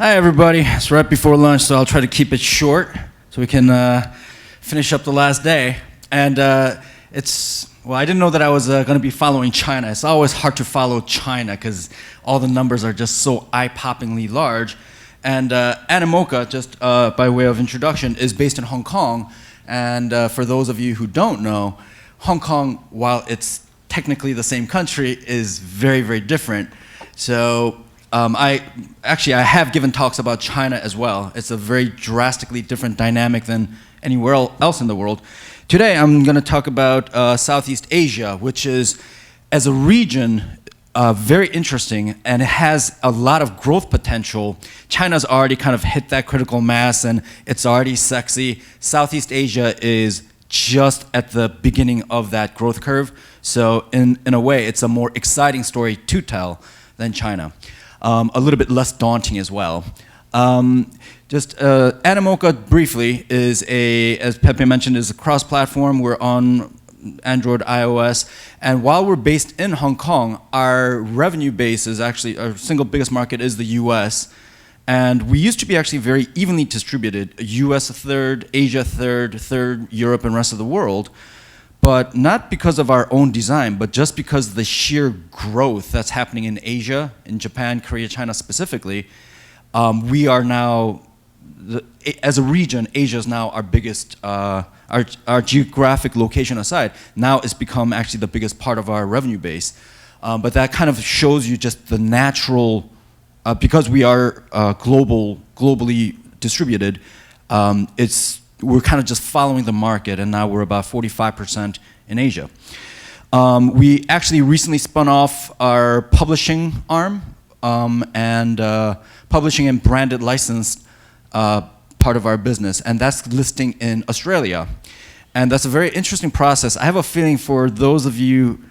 Hi, everybody. It's right before lunch, so I'll try to keep it short so we can finish up the last day. And I didn't know that I was going to be following China. It's always hard to follow China because all the numbers are just so eye-poppingly large. And Animoca, just by way of introduction, is based in Hong Kong. And for those of you who don't know, Hong Kong, while it's technically the same country, is very, very different. So I have given talks about China as well. It's a very drastically different dynamic than anywhere else in the world. Today I'm going to talk about Southeast Asia, which is, as a region, very interesting, and it has a lot of growth potential. China's already kind of hit that critical mass and it's already sexy. Southeast Asia is just at the beginning of that growth curve. So in a way, it's a more exciting story to tell than China. A little bit less daunting as well. Animoca briefly is as Pepe mentioned, is a cross-platform. We're on Android, iOS, and while we're based in Hong Kong, our revenue base is actually, our single biggest market is the US, and we used to be actually very evenly distributed, US a third, Asia third, Europe and rest of the world. But not because of our own design, but just because of the sheer growth that's happening in Asia, in Japan, Korea, China specifically, we are now, as a region, Asia is now our biggest, our geographic location aside, now it's become actually the biggest part of our revenue base. But that kind of shows you just the natural, because we are globally distributed, we're kind of just following the market, and now we're about 45% in Asia. We actually recently spun off our publishing arm and publishing and branded licensed part of our business, and that's listing in Australia. And that's a very interesting process. I have a feeling for those of you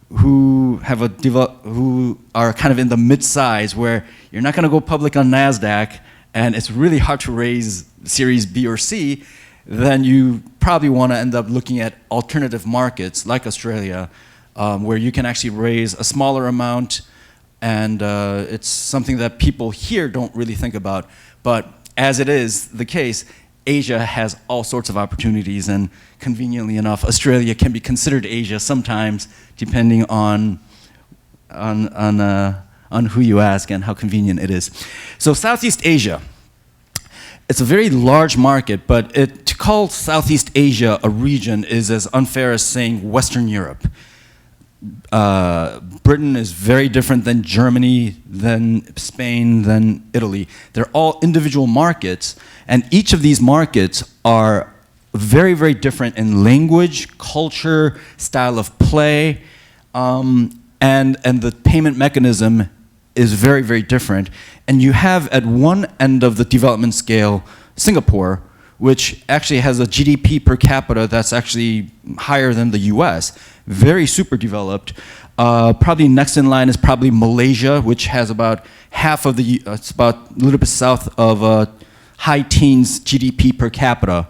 who are kind of in the mid-size, where you're not going to go public on NASDAQ, and it's really hard to raise Series B or C, then you probably want to end up looking at alternative markets like Australia, where you can actually raise a smaller amount, and it's something that people here don't really think about. But as it is the case, Asia has all sorts of opportunities, and conveniently enough, Australia can be considered Asia sometimes, depending on who you ask and how convenient it is. So Southeast Asia, it's a very large market, but to call Southeast Asia a region is as unfair as saying Western Europe. Britain is very different than Germany, than Spain, than Italy. They're all individual markets, and each of these markets are very, very different in language, culture, style of play, and the payment mechanism is very, very different. And you have at one end of the development scale, Singapore, which actually has a GDP per capita that's actually higher than the US, very super developed. Probably next in line is probably Malaysia, which has about half of it's about a little bit south of high teens GDP per capita,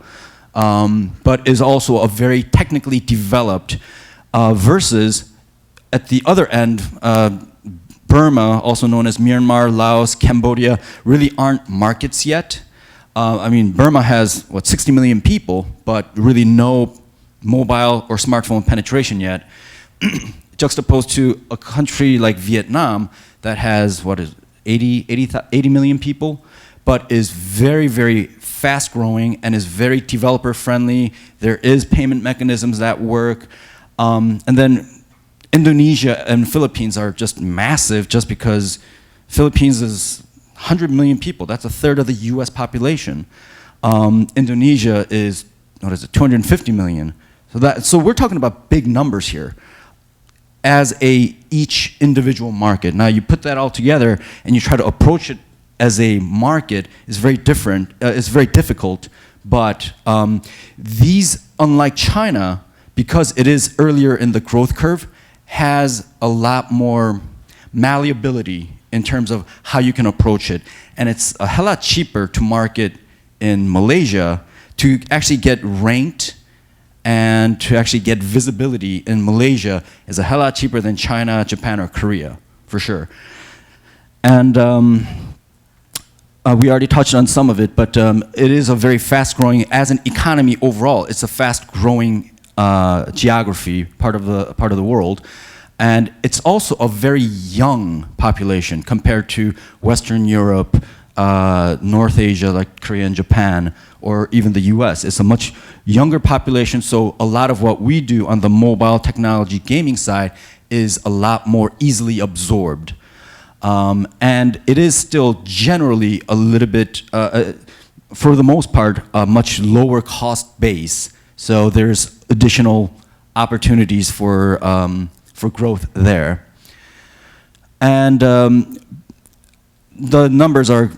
but is also a very technically developed, versus at the other end, Burma, also known as Myanmar, Laos, Cambodia, really aren't markets yet. I mean, Burma has, 60 million people, but really no mobile or smartphone penetration yet, juxtaposed to a country like Vietnam that has, 80 million people, but is very, very fast growing and is very developer friendly. There is payment mechanisms that work. And then Indonesia and Philippines are just massive, just because Philippines is 100 million people. That's a third of the US population. Indonesia is, 250 million. So we're talking about big numbers here as each individual market. Now you put that all together and you try to approach it as a market is very different, it's very difficult, but these, unlike China, because it is earlier in the growth curve, has a lot more malleability in terms of how you can approach it. And it's a hell lot cheaper to market in Malaysia, to actually get ranked and to actually get visibility in Malaysia is a hell lot cheaper than China, Japan, or Korea, for sure. And We already touched on some of it, but it is a very fast-growing, as an economy overall, it's a fast-growing geography, part of the world. And it's also a very young population compared to Western Europe, North Asia, like Korea and Japan, or even the US. It's a much younger population, so a lot of what we do on the mobile technology gaming side is a lot more easily absorbed. And it is still generally a little bit, for the most part, a much lower cost base. So there's additional opportunities for growth there. And the numbers are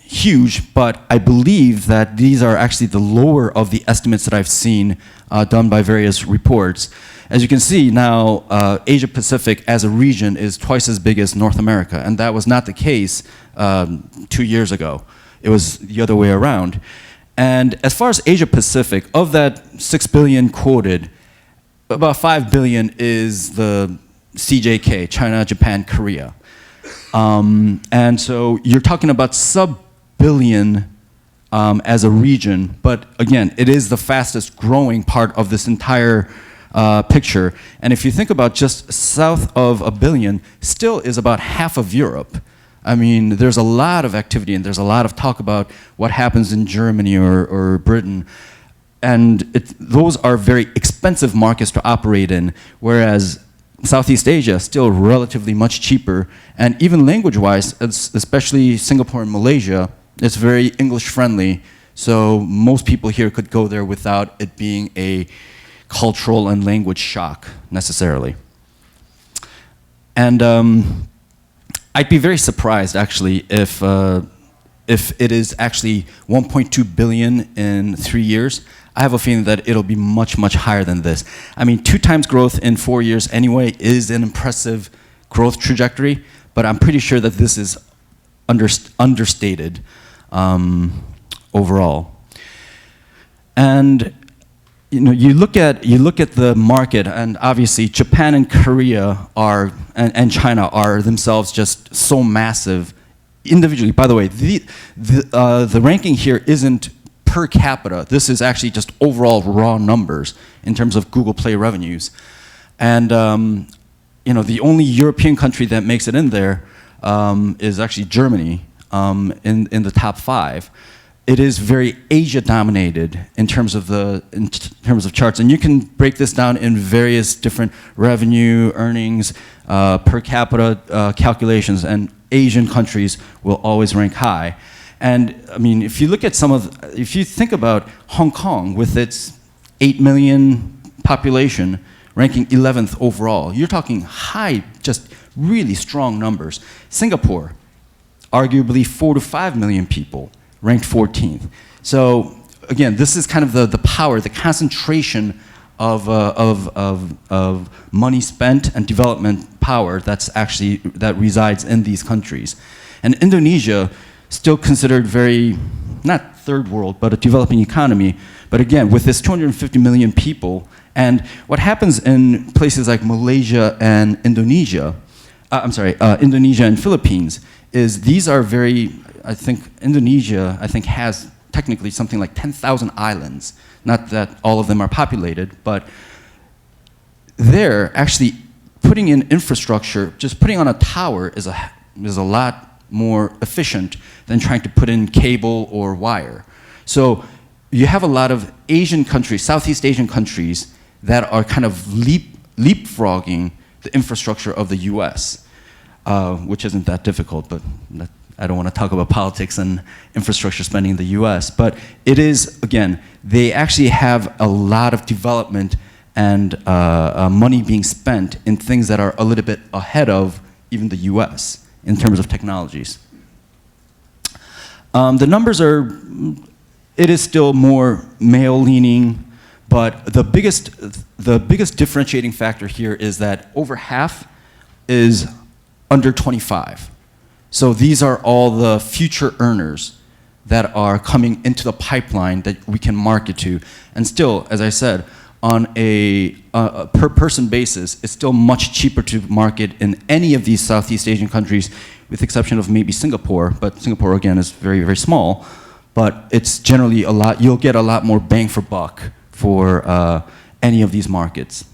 huge, but I believe that these are actually the lower of the estimates that I've seen done by various reports. As you can see now, Asia Pacific as a region is twice as big as North America, and that was not the case 2 years ago. It was the other way around. And as far as Asia Pacific, of that 6 billion quoted, about 5 billion is the CJK, China, Japan, Korea. And so you're talking about sub-billion as a region, but again, it is the fastest growing part of this entire picture. And if you think about just south of a billion, still is about half of Europe. I mean, there's a lot of activity and there's a lot of talk about what happens in Germany or Britain. And those are very expensive markets to operate in, whereas Southeast Asia is still relatively much cheaper. And even language-wise, especially Singapore and Malaysia, it's very English-friendly. So most people here could go there without it being a cultural and language shock, necessarily. And I'd be very surprised, actually, if it is actually 1.2 billion in 3 years. I have a feeling that it'll be much, much higher than this. I mean, 2 times growth in 4 years anyway is an impressive growth trajectory, but I'm pretty sure that this is understated overall. And you know, you look at the market, and obviously Japan and Korea are and China are themselves just so massive individually. By the way, the ranking here isn't per capita. This is actually just overall raw numbers in terms of Google Play revenues. And you know, the only European country that makes it in there is actually Germany in the top 5. It is very Asia dominated in terms of charts, and you can break this down in various different revenue, earnings, per capita calculations, and Asian countries will always rank high. And I mean, if you think about Hong Kong with its 8 million population, ranking 11th overall, you're talking high, just really strong numbers. Singapore, arguably 4 to 5 million people, ranked 14th. So again, this is kind of the power, the concentration of money spent and development power that resides in these countries. And Indonesia, still considered very, not third world, but a developing economy. But again, with this 250 million people, and what happens in places like Malaysia and Indonesia, Indonesia and Philippines, is these are very, I think Indonesia, has technically something like 10,000 islands. Not that all of them are populated, but they're actually putting in infrastructure, just putting on a tower is a lot more efficient than trying to put in cable or wire. So you have a lot of Asian countries, Southeast Asian countries, that are kind of leapfrogging the infrastructure of the US, which isn't that difficult, but I don't want to talk about politics and infrastructure spending in the US. But it is, again, they actually have a lot of development and money being spent in things that are a little bit ahead of even the US in terms of technologies. The numbers it is still more male-leaning, but the biggest differentiating factor here is that over half is under 25. So these are all the future earners that are coming into the pipeline that we can market to. And still, as I said, on a per person basis, it's still much cheaper to market in any of these Southeast Asian countries with the exception of maybe Singapore, but Singapore, again, is very, very small. But it's generally a lot, you'll get a lot more bang for buck for any of these markets.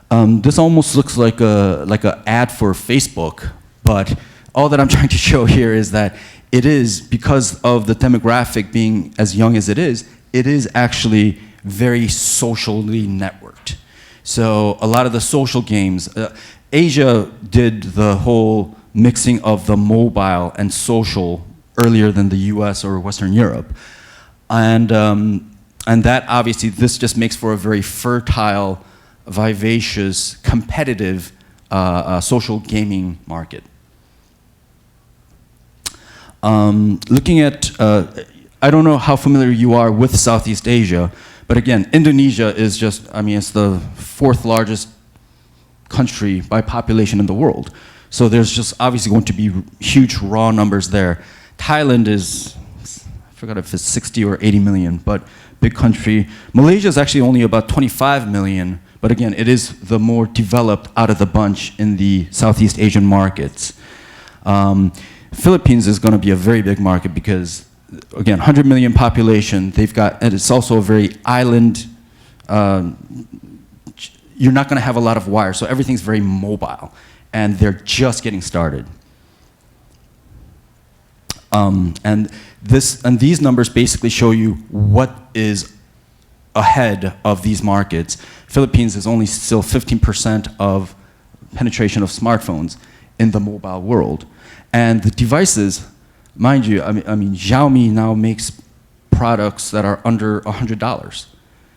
This almost looks like an ad for Facebook, but all that I'm trying to show here is that it is, because of the demographic being as young as it is actually very socially networked. So a lot of the social games, Asia did the whole mixing of the mobile and social earlier than the US or Western Europe. And that obviously, this just makes for a very fertile, vivacious, competitive social gaming market. Looking at, I don't know how familiar you are with Southeast Asia, but again, Indonesia is just, I mean, it's the 4th largest country by population in the world. So there's just obviously going to be huge raw numbers there. Thailand is, I forgot if it's 60 or 80 million, but big country. Malaysia is actually only about 25 million, but again, it is the more developed out of the bunch in the Southeast Asian markets. Philippines is going to be a very big market because, again, 100 million population, they've got, and it's also a very island, you're not going to have a lot of wires, so everything's very mobile, and they're just getting started. And these numbers basically show you what is ahead of these markets. Philippines is only still 15% of penetration of smartphones in the mobile world. And the devices, mind you, I mean Xiaomi now makes products that are under $100.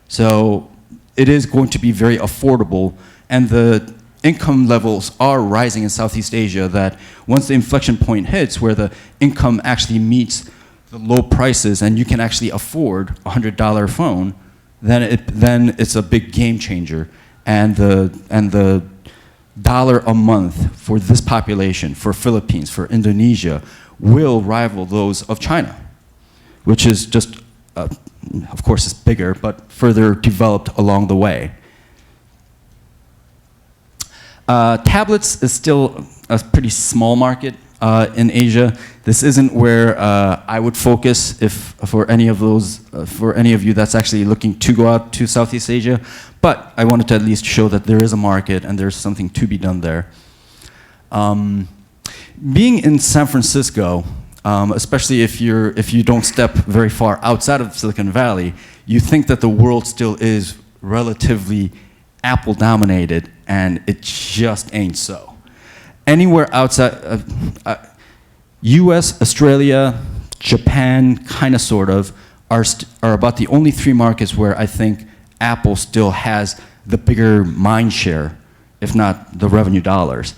So it is going to be very affordable, and the income levels are rising in Southeast Asia, that once the inflection point hits where the income actually meets the low prices and you can actually afford a $100 phone, then it's a big game changer. And the dollar a month for this population, for Philippines, for Indonesia, will rival those of China, which is just, of course it's bigger, but further developed along the way. Tablets is still a pretty small market in Asia. This isn't where I would focus for any of you that's actually looking to go out to Southeast Asia. But I wanted to at least show that there is a market and there's something to be done there. Being in San Francisco, especially if you don't step very far outside of Silicon Valley, you think that the world still is relatively Apple dominated, and it just ain't so. Anywhere outside, US, Australia, Japan, kind of sort of, are about the only 3 markets where I think Apple still has the bigger mind share, if not the revenue dollars.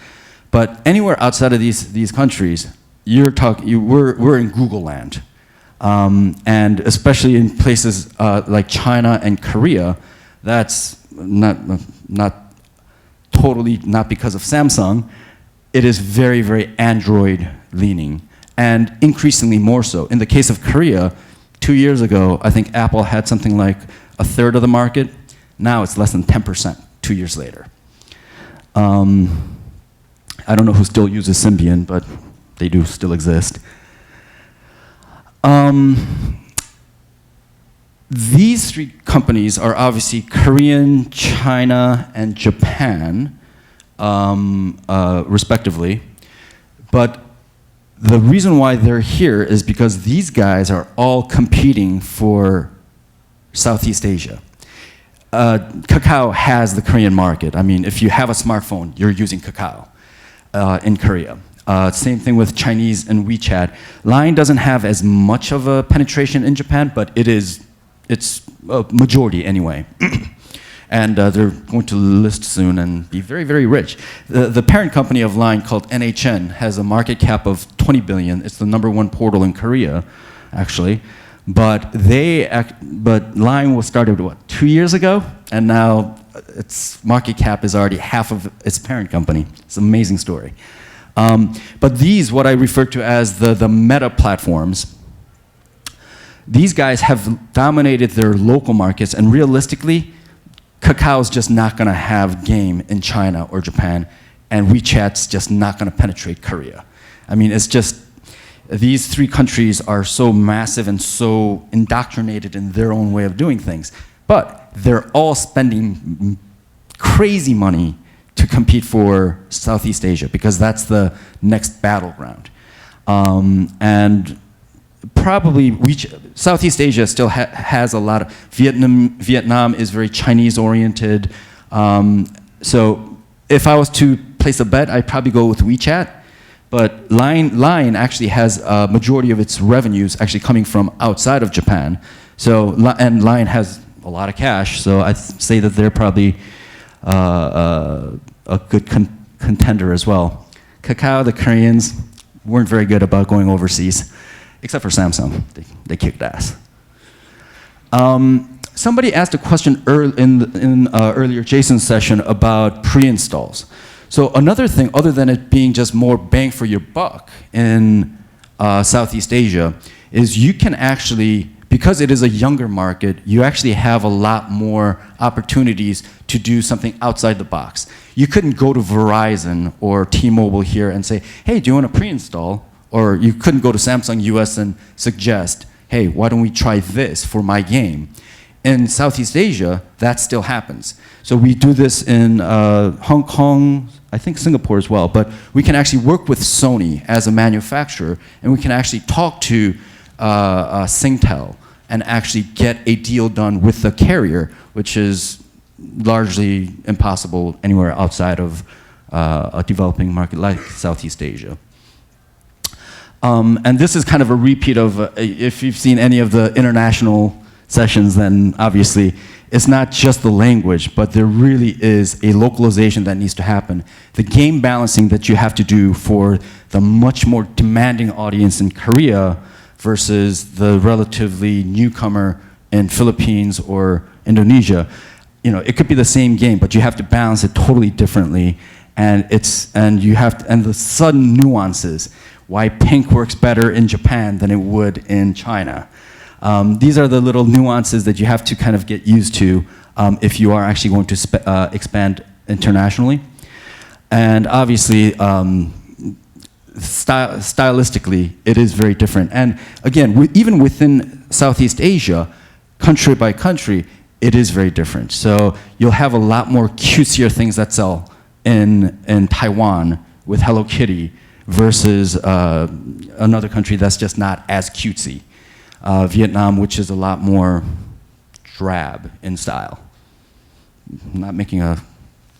But anywhere outside of these countries, we're in Google land. And especially in places like China and Korea, that's not totally not because of Samsung. It is very, very Android leaning, and increasingly more so. In the case of Korea, 2 years ago, I think Apple had something like 1/3 of the market. Now it's less than 10% 2 years later. I don't know who still uses Symbian, but they do still exist. These 3 companies are obviously Korean, China, and Japan, respectively. But the reason why they're here is because these guys are all competing for Southeast Asia. Kakao has the Korean market. I mean, if you have a smartphone, you're using Kakao in Korea. Same thing with Chinese and WeChat. Line doesn't have as much of a penetration in Japan, but it's a majority anyway. And they're going to list soon and be very, very rich. The parent company of Line, called NHN, has a market cap of 20 billion. It's the #1 portal in Korea, actually. But Line was started, what, 2 years ago? And now its market cap is already half of its parent company. It's an amazing story. But these, what I refer to as the meta platforms, these guys have dominated their local markets, and realistically, Kakao's just not going to have game in China or Japan and WeChat's just not going to penetrate Korea. I mean, it's just, these three countries are so massive and so indoctrinated in their own way of doing things. But they're all spending crazy money to compete for Southeast Asia because that's the next battleground. And probably Southeast Asia still has a lot of, Vietnam is very Chinese oriented. So if I was to place a bet, I'd probably go with WeChat. But Line actually has a majority of its revenues actually coming from outside of Japan. So, and Line has a lot of cash, so I'd say that they're probably a good contender as well. Kakao, the Koreans weren't very good about going overseas, except for Samsung. They kicked ass. Somebody asked a question in earlier Jason's session about pre-installs. So another thing, other than it being just more bang for your buck in Southeast Asia, is you can actually, because it is a younger market, you actually have a lot more opportunities to do something outside the box. You couldn't go to Verizon or T-Mobile here and say, hey, do you want to pre-install? Or you couldn't go to Samsung US and suggest, hey, why don't we try this for my game? In Southeast Asia, that still happens. So we do this in Hong Kong, I think Singapore as well, but we can actually work with Sony as a manufacturer, and we can actually talk to Singtel and actually get a deal done with the carrier, which is largely impossible anywhere outside of a developing market like Southeast Asia. And this is kind of a repeat of, if you've seen any of the international sessions, then obviously it's not just the language, but there really is a localization that needs to happen. The game balancing that you have to do for the much more demanding audience in Korea versus the relatively newcomer in Philippines or Indonesia, you know, it could be the same game, but you have to balance it totally differently, and and the sudden nuances, why pink works better in Japan than it would in China. These are the little nuances that you have to kind of get used to if you are actually going to expand internationally. And obviously, stylistically, it is very different. And again, even within Southeast Asia, country by country, it is very different. So you'll have a lot more cutesier things that sell in Taiwan with Hello Kitty versus another country that's just not as cutesy. Vietnam, which is a lot more drab in style. I'm not making a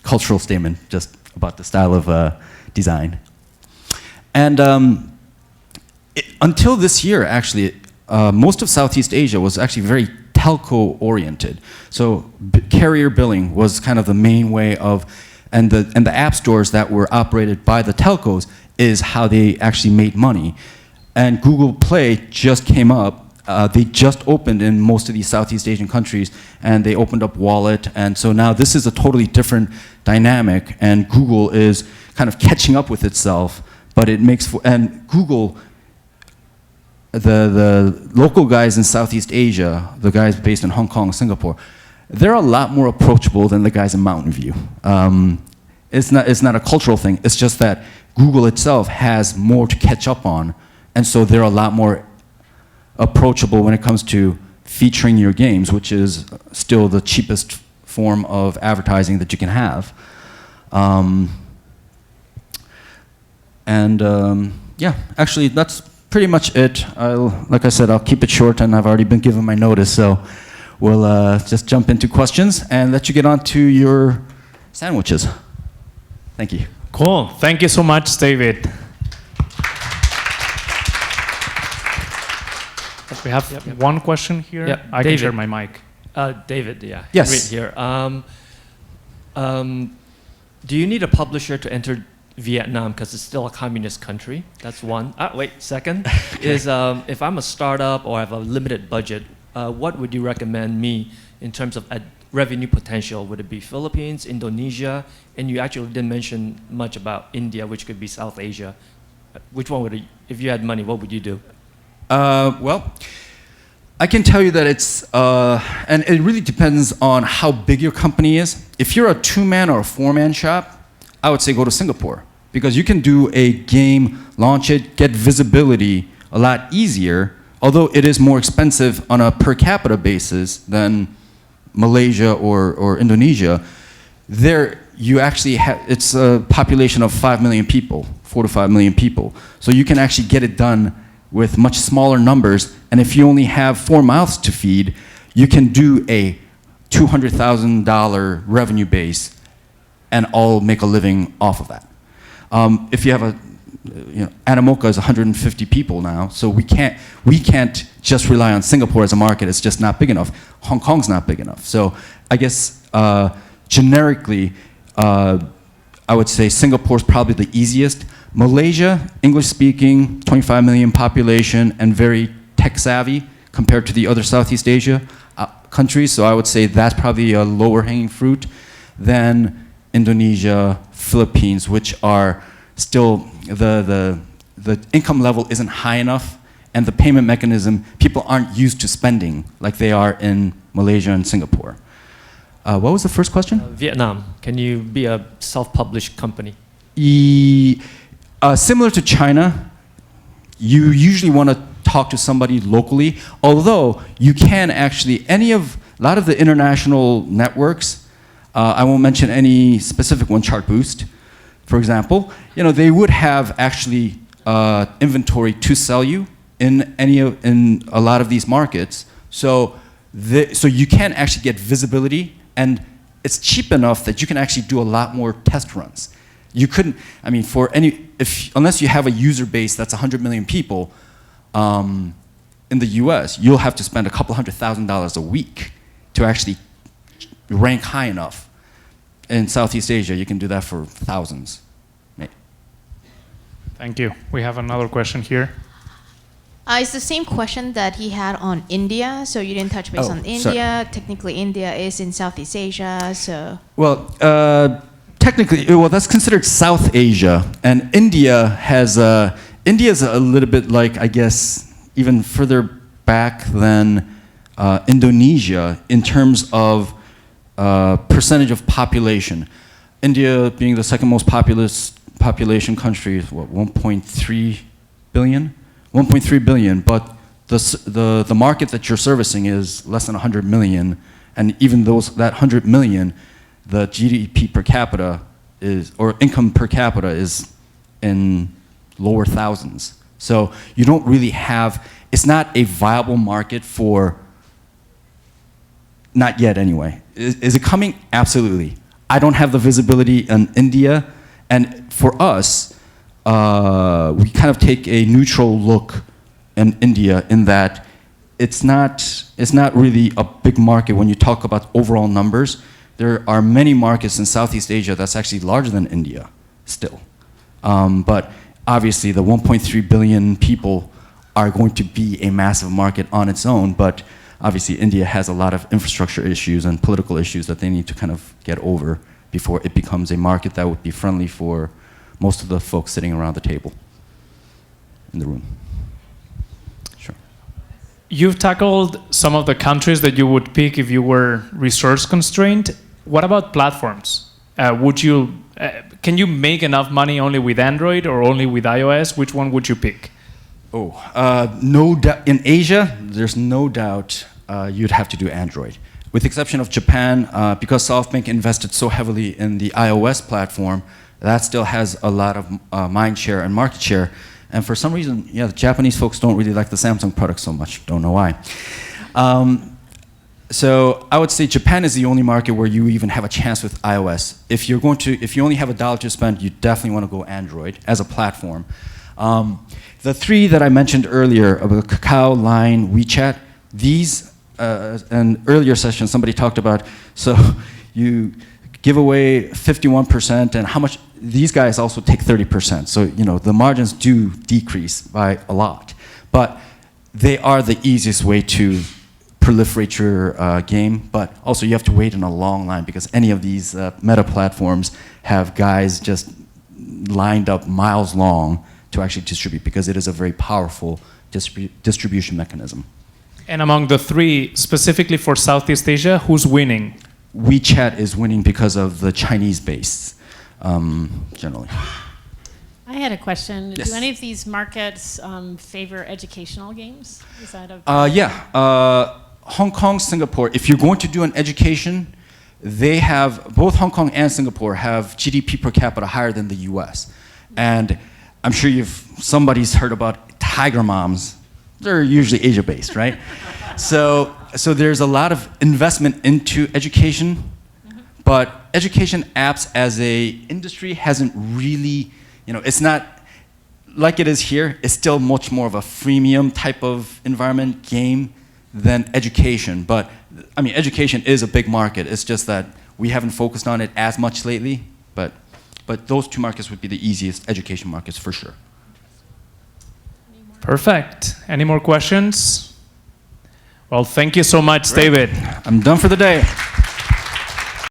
cultural statement, just about the style of design. And until this year, actually, most of Southeast Asia was actually very telco-oriented. So carrier billing was kind of the main way of, and the app stores that were operated by the telcos is how they actually made money. And Google Play just came up. They just opened in most of these Southeast Asian countries, and they opened up Wallet, and so now this is a totally different dynamic, and Google is kind of catching up with itself, but it makes for, and Google, the local guys in Southeast Asia, the guys based in Hong Kong, Singapore, they're a lot more approachable than the guys in Mountain View. It's not a cultural thing, it's just that Google itself has more to catch up on, and so they're a lot more approachable when it comes to featuring your games, which is still the cheapest form of advertising that you can have. Yeah, actually that's pretty much it. Like I said, I'll keep it short, and I've already been given my notice, so we'll just jump into questions and let you get on to your sandwiches. Thank you. Cool. Thank you so much, David. We have one question here. Yep. I can share my mic. David, yeah. Yes. Right here. Do you need a publisher to enter Vietnam because it's still a communist country? That's one. Second is if I'm a startup or I have a limited budget, what would you recommend me in terms of revenue potential? Would it be Philippines, Indonesia? And you actually didn't mention much about India, which could be South Asia. Which one would, if you had money, what would you do? Well, I can tell you that it's, and it really depends on how big your company is. If you're a two-man or a four-man shop, I would say go to Singapore, because you can do a game, launch it, get visibility a lot easier, although it is more expensive on a per capita basis than Malaysia or Indonesia. There you actually have, it's a population of 5 million people, 4 to 5 million people. So you can actually get it done with much smaller numbers, and if you only have 4 mouths to feed, you can do a $200,000 revenue base and all make a living off of that. If you have a, Animoca is 150 people now, so we can't just rely on Singapore as a market. It's just not big enough. Hong Kong's not big enough. So I guess generically, I would say Singapore's probably the easiest. Malaysia, English speaking, 25 million population, and very tech savvy compared to the other Southeast Asia countries. So I would say that's probably a lower hanging fruit than Indonesia, Philippines, which are still, the income level isn't high enough, and the payment mechanism, people aren't used to spending like they are in Malaysia and Singapore. What was the first question? Vietnam. Can you be a self-published company? Similar to China, you usually want to talk to somebody locally, although you can actually, a lot of the international networks, I won't mention any specific one, Chartboost, for example, they would have actually inventory to sell you in a lot of these markets. So you can actually get visibility, and it's cheap enough that you can actually do a lot more test runs. You couldn't, unless you have a user base that's 100 million people in the US, you'll have to spend a couple $100,000 a week to actually rank high enough. In Southeast Asia, you can do that for thousands. Thank you. We have another question here. It's the same question that he had on India. So you didn't touch base on India. Sorry. Technically, India is in Southeast Asia. So Well, technically, that's considered South Asia, and India is a little bit like, I guess, even further back than Indonesia in terms of percentage of population. India being the second most populous population country is what, 1.3 billion? 1.3 billion, but the market that you're servicing is less than 100 million, and even that 100 million, the GDP per capita or income per capita is in lower thousands. So you don't really have, it's not a viable market for, not yet anyway. Is it coming? Absolutely. I don't have the visibility in India, and for us, we kind of take a neutral look in India in that it's not really a big market when you talk about overall numbers. There are many markets in Southeast Asia that's actually larger than India still. But obviously the 1.3 billion people are going to be a massive market on its own, but obviously India has a lot of infrastructure issues and political issues that they need to kind of get over before it becomes a market that would be friendly for most of the folks sitting around the table in the room. Sure. You've tackled some of the countries that you would pick if you were resource constrained. What about platforms? Can you make enough money only with Android or only with iOS? Which one would you pick? No doubt. In Asia, there's no doubt you'd have to do Android. With the exception of Japan, because SoftBank invested so heavily in the iOS platform, that still has a lot of mind share and market share. And for some reason, the Japanese folks don't really like the Samsung product so much. Don't know why. So I would say Japan is the only market where you even have a chance with iOS. If you only have $1 to spend, you definitely want to go Android as a platform. The three that I mentioned earlier, about Kakao, Line, WeChat, these, in earlier session, somebody talked about, so you give away 51%, and how much, these guys also take 30%. So, the margins do decrease by a lot. But they are the easiest way to proliferate your game, but also you have to wait in a long line because any of these meta platforms have guys just lined up miles long to actually distribute because it is a very powerful distribution mechanism. And among the three, specifically for Southeast Asia, who's winning? WeChat is winning because of the Chinese base. generally. I had a question. Yes. Do any of these markets favor educational games? Is that a Yeah, Hong Kong, Singapore. If you're going to do an education, they have, both Hong Kong and Singapore have GDP per capita higher than the US. And I'm sure somebody's heard about tiger moms. They're usually Asia-based, right? So there's a lot of investment into education, but education apps as a industry hasn't really, it's not like it is here. It's still much more of a freemium type of environment game than education. But I mean, education is a big market. It's just that we haven't focused on it as much lately. But those two markets would be the easiest education markets for sure. Perfect. Any more questions? Well, thank you so much, Great. David. I'm done for the day.